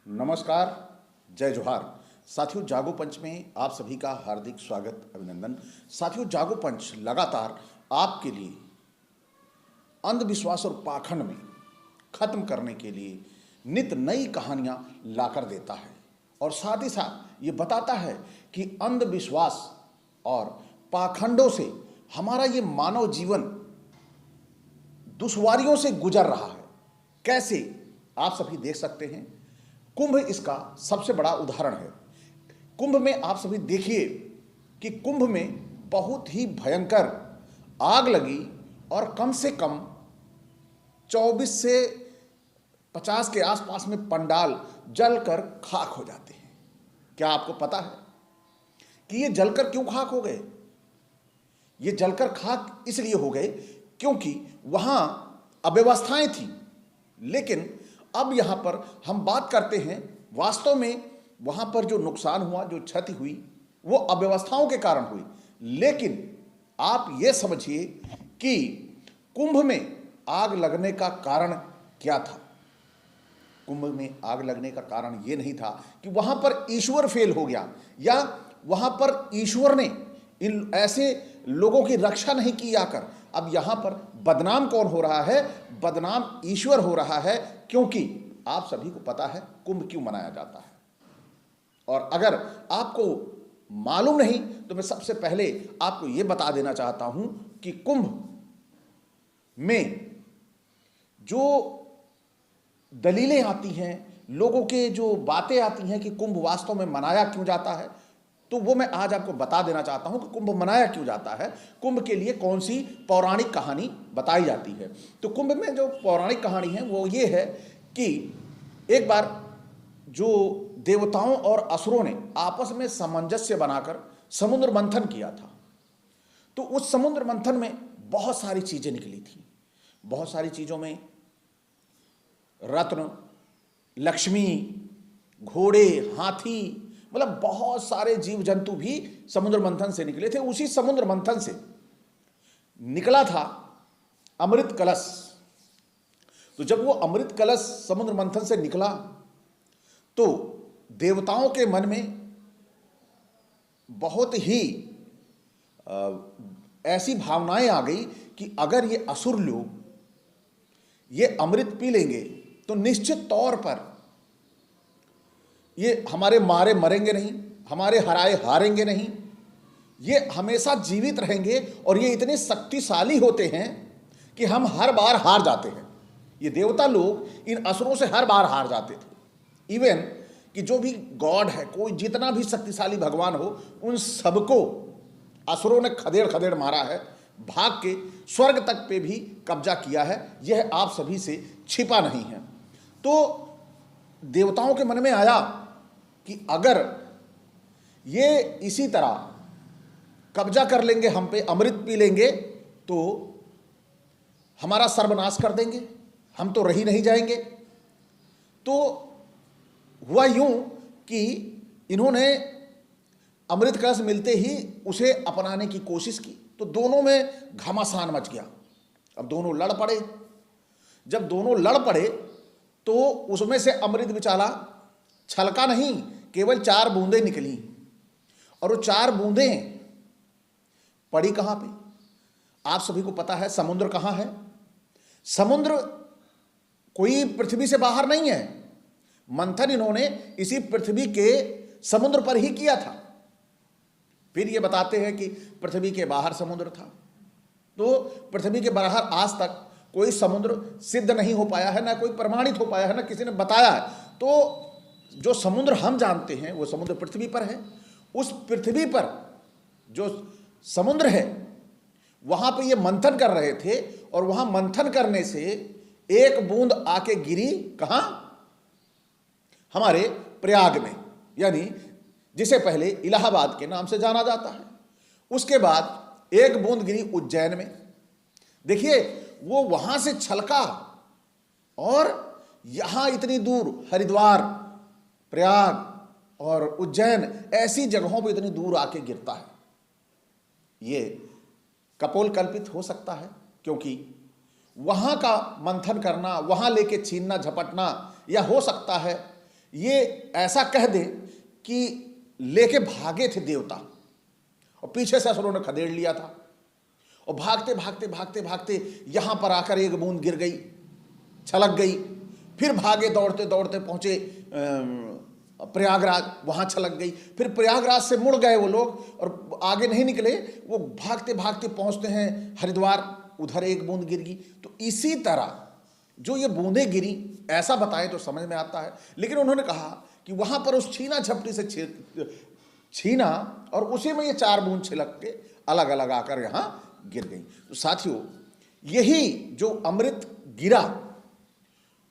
नमस्कार, जय जोहार। साथियों, जागो पंच में आप सभी का हार्दिक स्वागत, अभिनंदन। साथियों, जागो पंच लगातार आपके लिए अंधविश्वास और पाखंड में खत्म करने के लिए नित नई कहानियां लाकर देता है और साथ ही साथ ये बताता है कि अंधविश्वास और पाखंडों से हमारा ये मानव जीवन दुश्वारियों से गुजर रहा है। कैसे, आप सभी देख सकते हैं। कुंभ इसका सबसे बड़ा उदाहरण है। कुंभ में आप सभी देखिए कि कुंभ में बहुत ही भयंकर आग लगी और कम से कम 24 से 50 के आसपास में पंडाल जलकर खाक हो जाते हैं। क्या आपको पता है कि ये जलकर क्यों खाक हो गए? ये जलकर खाक इसलिए हो गए क्योंकि वहां अव्यवस्थाएं थी। लेकिन अब यहां पर हम बात करते हैं, वास्तव में वहां पर जो नुकसान हुआ, जो क्षति हुई, वो अव्यवस्थाओं के कारण हुई। लेकिन आप ये समझिए कि कुंभ में आग लगने का कारण क्या था। कुंभ में आग लगने का कारण ये नहीं था कि वहां पर ईश्वर फेल हो गया या वहां पर ईश्वर ने इन ऐसे लोगों की रक्षा नहीं की आकर। अब यहां पर बदनाम कौन हो रहा है? बदनाम ईश्वर हो रहा है, क्योंकि आप सभी को पता है कुंभ क्यों मनाया जाता है। और अगर आपको मालूम नहीं तो मैं सबसे पहले आपको यह बता देना चाहता हूं कि कुंभ में जो दलीलें आती हैं, लोगों के जो बातें आती हैं कि कुंभ वास्तव में मनाया क्यों जाता है, तो वो मैं आज आपको बता देना चाहता हूं कि कुंभ मनाया क्यों जाता है, कुंभ के लिए कौन सी पौराणिक कहानी बताई जाती है। तो कुंभ में जो पौराणिक कहानी है वो ये है कि एक बार जो देवताओं और असुरों ने आपस में सामंजस्य बनाकर समुद्र मंथन किया था, तो उस समुद्र मंथन में बहुत सारी चीजें निकली थी। बहुत सारी चीजों में रत्न, लक्ष्मी, घोड़े, हाथी, मतलब बहुत सारे जीव जंतु भी समुद्र मंथन से निकले थे। उसी समुद्र मंथन से निकला था अमृत कलश। तो जब वो अमृत कलश समुद्र मंथन से निकला तो देवताओं के मन में बहुत ही ऐसी भावनाएं आ गई कि अगर ये असुर लोग ये अमृत पी लेंगे तो निश्चित तौर पर ये हमारे मारे मरेंगे नहीं, हमारे हराए हारेंगे नहीं, ये हमेशा जीवित रहेंगे और ये इतने शक्तिशाली होते हैं कि हम हर बार हार जाते हैं। ये देवता लोग इन असुरों से हर बार हार जाते थे। इवन कि जो भी गॉड है, कोई जितना भी शक्तिशाली भगवान हो, उन सबको असुरों ने खदेड़ खदेड़ मारा है, भाग के स्वर्ग तक पे भी कब्जा किया है। यह आप सभी से छिपा नहीं है। तो देवताओं के मन में आया कि अगर ये इसी तरह कब्जा कर लेंगे, हम पे अमृत पी लेंगे, तो हमारा सर्वनाश कर देंगे, हम तो रही नहीं जाएंगे। तो हुआ यूं कि इन्होंने अमृत कलश मिलते ही उसे अपनाने की कोशिश की, तो दोनों में घमासान मच गया। अब दोनों लड़ पड़े। जब दोनों लड़ पड़े तो उसमें से अमृत बेचारा छलका नहीं, केवल 4 बूंदें निकली। और वो 4 बूंदें पड़ी कहां पे? आप सभी को पता है समुद्र कहां है। समुद्र कोई पृथ्वी से बाहर नहीं है। मंथन इन्होंने इसी पृथ्वी के समुद्र पर ही किया था। फिर ये बताते हैं कि पृथ्वी के बाहर समुद्र था। तो पृथ्वी के बाहर आज तक कोई समुद्र सिद्ध नहीं हो पाया है, ना कोई प्रमाणित हो पाया है, ना किसी ने बताया है। तो जो समुद्र हम जानते हैं वो समुद्र पृथ्वी पर है। उस पृथ्वी पर जो समुद्र है वहां पे ये मंथन कर रहे थे और वहां मंथन करने से एक बूंद आके गिरी कहां? हमारे प्रयाग में, यानी जिसे पहले इलाहाबाद के नाम से जाना जाता है। उसके बाद एक बूंद गिरी उज्जैन में। देखिए, वो वहां से छलका और यहां इतनी दूर हरिद्वार, प्रयाग और उज्जैन, ऐसी जगहों पर इतनी दूर आके गिरता है। ये कपोल कल्पित हो सकता है, क्योंकि वहां का मंथन करना, वहां लेके छीनना झपटना, या हो सकता है ये ऐसा कह दे कि लेके भागे थे देवता और पीछे से असुरों ने खदेड़ लिया था, और भागते भागते भागते भागते यहां पर आकर एक बूंद गिर गई, छलक गई, फिर भागे दौड़ते दौड़ते पहुंचे प्रयागराज, वहां छलक गई, फिर प्रयागराज से मुड़ गए वो लोग और आगे नहीं निकले, वो भागते भागते पहुंचते हैं हरिद्वार, उधर एक बूंद गिर गई। तो इसी तरह जो ये बूंदें गिरी, ऐसा बताए तो समझ में आता है, लेकिन उन्होंने कहा कि वहां पर उस छीना झपटी से छीना और उसी में ये 4 बूंद छिलक के अलग अलग आकर यहां गिर गई। तो साथियों, यही जो अमृत गिरा,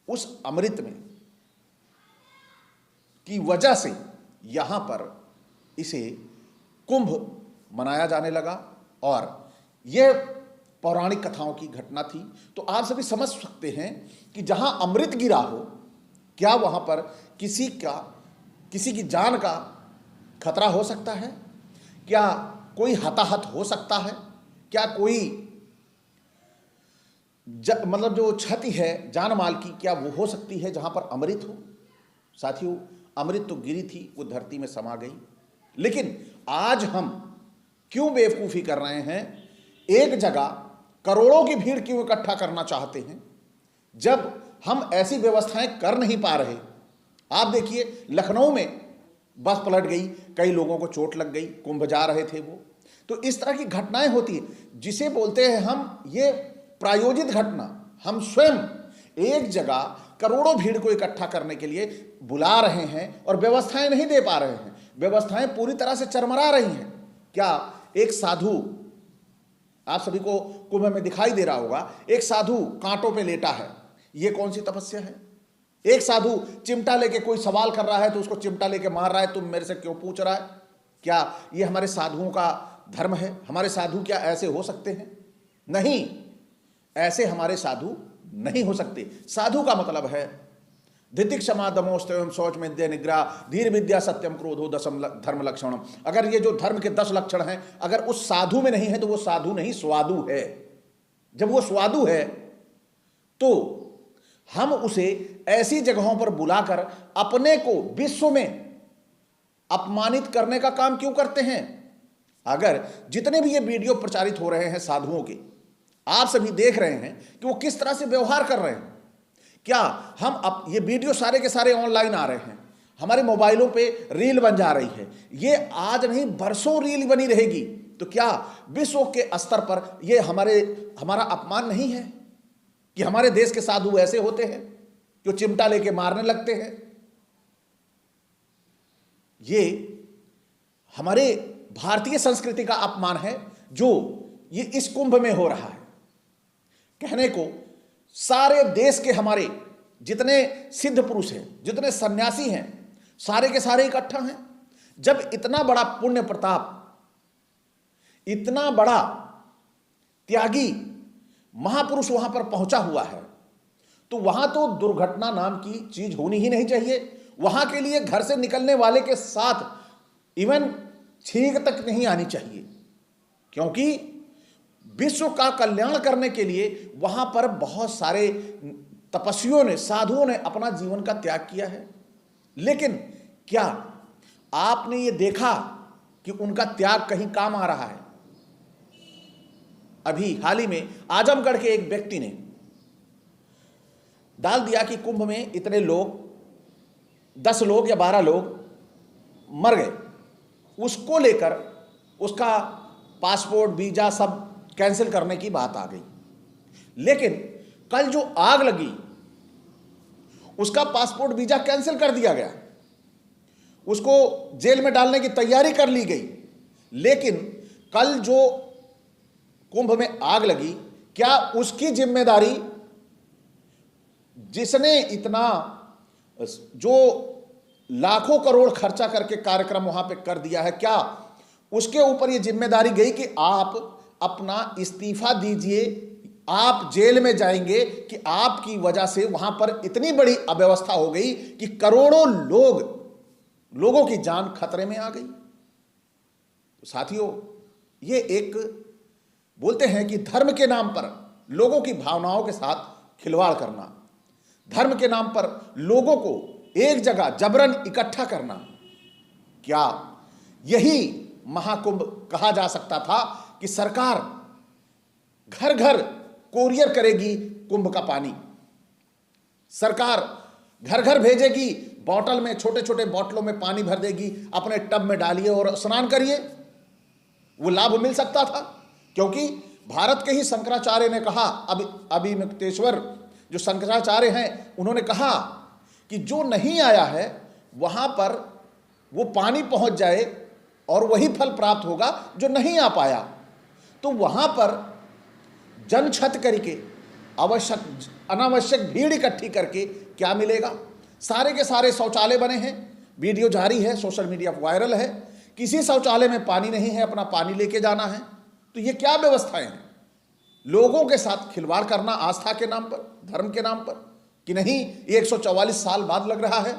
उस अमृत में की वजह से यहां पर इसे कुंभ मनाया जाने लगा, और यह पौराणिक कथाओं की घटना थी। तो आप सभी समझ सकते हैं कि जहां अमृत गिरा हो, क्या वहां पर किसी की जान का खतरा हो सकता है? क्या कोई हताहत हो सकता है? क्या कोई मतलब जो क्षति है जान माल की, क्या वो हो सकती है जहां पर अमृत हो? साथियों, अमृत तो गिरी थी, वो धरती में समा गई, लेकिन आज हम क्यों बेवकूफ़ी कर रहे हैं? एक जगह करोड़ों की भीड़ क्यों इकट्ठा करना चाहते हैं जब हम ऐसी व्यवस्थाएं कर नहीं पा रहे? आप देखिए, लखनऊ में बस पलट गई, कई लोगों को चोट लग गई, कुंभ जा रहे थे वो। तो इस तरह की घटनाएं होती है, जिसे बोलते हैं हम ये प्रायोजित घटना। हम स्वयं एक जगह करोड़ों भीड़ को इकट्ठा करने के लिए बुला रहे हैं और व्यवस्थाएं नहीं दे पा रहे हैं, व्यवस्थाएं पूरी तरह से चरमरा रही हैं। क्या एक साधु, आप सभी को कुंभ में दिखाई दे रहा होगा, एक साधु कांटों पे लेटा है, ये कौन सी तपस्या है? एक साधु चिमटा लेके कोई सवाल कर रहा है तो उसको चिमटा लेके मार रहा है, तुम मेरे से क्यों पूछ रहा है? क्या ये हमारे साधुओं का धर्म है? हमारे साधु क्या ऐसे हो सकते हैं? नहीं, ऐसे हमारे साधु नहीं हो सकते। साधु का मतलब है धितिक क्षमा दमोस्तव शौच में निग्रह धीर विद्या सत्यम क्रोधो दशम धर्म लक्षण। अगर ये जो धर्म के 10 लक्षण हैं, अगर उस साधु में नहीं है तो वो साधु नहीं, स्वादु है। जब वो स्वादु है तो हम उसे ऐसी जगहों पर बुलाकर अपने को विश्व में अपमानित करने का काम क्यों करते हैं? अगर जितने भी ये वीडियो प्रचारित हो रहे हैं साधुओं के, आप सभी देख रहे हैं कि वो किस तरह से व्यवहार कर रहे हैं। क्या हम ये वीडियो सारे के सारे ऑनलाइन आ रहे हैं, हमारे मोबाइलों पे रील बन जा रही है, ये आज नहीं बरसों रील बनी रहेगी। तो क्या विश्व के स्तर पर ये हमारा अपमान नहीं है कि हमारे देश के साधु ऐसे होते हैं जो चिमटा लेके मारने लगते हैं? ये हमारे भारतीय संस्कृति का अपमान है जो ये इस कुंभ में हो रहा है। कहने को सारे देश के हमारे जितने सिद्ध पुरुष हैं, जितने सन्यासी हैं, सारे के सारे इकट्ठा हैं। जब इतना बड़ा पुण्य प्रताप, इतना बड़ा त्यागी महापुरुष वहां पर पहुंचा हुआ है, तो वहां तो दुर्घटना नाम की चीज होनी ही नहीं चाहिए। वहां के लिए घर से निकलने वाले के साथ इवन छींक तक नहीं आनी चाहिए, क्योंकि विश्व का कल्याण करने के लिए वहां पर बहुत सारे तपस्वियों ने, साधुओं ने अपना जीवन का त्याग किया है। लेकिन क्या आपने ये देखा कि उनका त्याग कहीं काम आ रहा है? अभी हाल ही में आजमगढ़ के एक व्यक्ति ने डाल दिया कि कुंभ में इतने लोग, 10 लोग या 12 लोग मर गए। उसको लेकर उसका पासपोर्ट, वीजा सब कैंसिल करने की बात आ गई। लेकिन कल जो आग लगी, उसका पासपोर्ट, वीजा कैंसिल कर दिया गया, उसको जेल में डालने की तैयारी कर ली गई। लेकिन कल जो कुंभ में आग लगी, क्या उसकी जिम्मेदारी, जिसने इतना, जो लाखों करोड़ खर्चा करके कार्यक्रम वहां पे कर दिया है, क्या उसके ऊपर यह जिम्मेदारी गई कि आप अपना इस्तीफा दीजिए, आप जेल में जाएंगे कि आपकी वजह से वहां पर इतनी बड़ी अव्यवस्था हो गई कि करोड़ों लोगों की जान खतरे में आ गई? तो साथियों, ये एक बोलते हैं कि धर्म के नाम पर लोगों की भावनाओं के साथ खिलवाड़ करना, धर्म के नाम पर लोगों को एक जगह जबरन इकट्ठा करना, क्या यही महाकुंभ कहा जा सकता था कि सरकार घर घर कोरियर करेगी कुंभ का पानी, सरकार घर घर भेजेगी, बॉटल में, छोटे छोटे बॉटलों में पानी भर देगी, अपने टब में डालिए और स्नान करिए। वो लाभ मिल सकता था, क्योंकि भारत के ही शंकराचार्य ने कहा, अभिमुक्तेश्वर जो शंकराचार्य हैं, उन्होंने कहा कि जो नहीं आया है वहां पर वो पानी पहुंच जाए और वही फल प्राप्त होगा जो नहीं आ पाया। तो वहां पर जनछत करके आवश्यक अनावश्यक भीड़ इकट्ठी करके क्या मिलेगा? सारे के सारे शौचालय बने हैं, वीडियो जारी है, सोशल मीडिया पर वायरल है, किसी शौचालय में पानी नहीं है, अपना पानी लेके जाना है। तो ये क्या व्यवस्थाएं हैं? लोगों के साथ खिलवाड़ करना, आस्था के नाम पर, धर्म के नाम पर, कि नहीं 144 साल बाद लग रहा है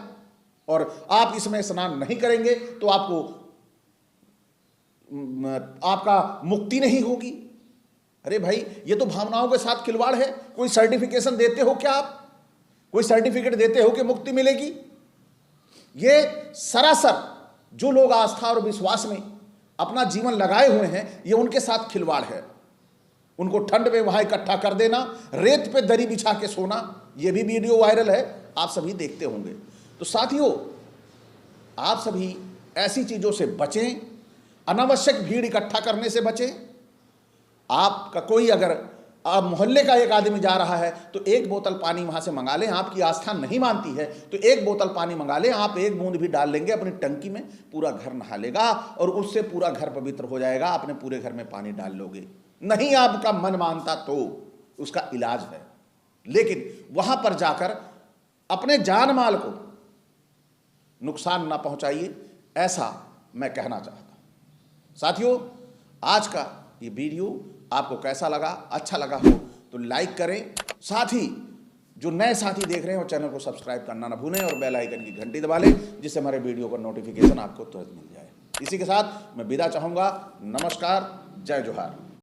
और आप इसमें स्नान नहीं करेंगे तो आपका मुक्ति नहीं होगी। अरे भाई, ये तो भावनाओं के साथ खिलवाड़ है। कोई सर्टिफिकेशन देते हो क्या आप? कोई सर्टिफिकेट देते हो कि मुक्ति मिलेगी? ये सरासर जो लोग आस्था और विश्वास में अपना जीवन लगाए हुए हैं, ये उनके साथ खिलवाड़ है। उनको ठंड में वहां इकट्ठा कर देना, रेत पे दरी बिछा के सोना, ये भी वीडियो वायरल है, आप सभी देखते होंगे। तो साथियों, आप सभी ऐसी चीजों से बचें, अनावश्यक भीड़ इकट्ठा करने से बचें। आपका कोई अगर मोहल्ले का एक आदमी जा रहा है तो एक बोतल पानी वहां से मंगा लें। आपकी आस्था नहीं मानती है तो एक बोतल पानी मंगा लें, आप एक बूंद भी डाल लेंगे अपनी टंकी में, पूरा घर नहा लेगा और उससे पूरा घर पवित्र हो जाएगा। अपने पूरे घर में पानी डाल लोगे। नहीं आपका मन मानता तो उसका इलाज है, लेकिन वहां पर जाकर अपने जान माल को नुकसान ना पहुंचाइए, ऐसा मैं कहना चाहता हूं। साथियों, आज का ये वीडियो आपको कैसा लगा? अच्छा लगा हो तो लाइक करें, साथ ही जो नए साथी देख रहे हैं वो चैनल को सब्सक्राइब करना ना भूलें और बेल आइकन की घंटी दबा लें, जिससे हमारे वीडियो का नोटिफिकेशन आपको तुरंत मिल जाए। इसी के साथ मैं विदा चाहूँगा। नमस्कार, जय जोहार।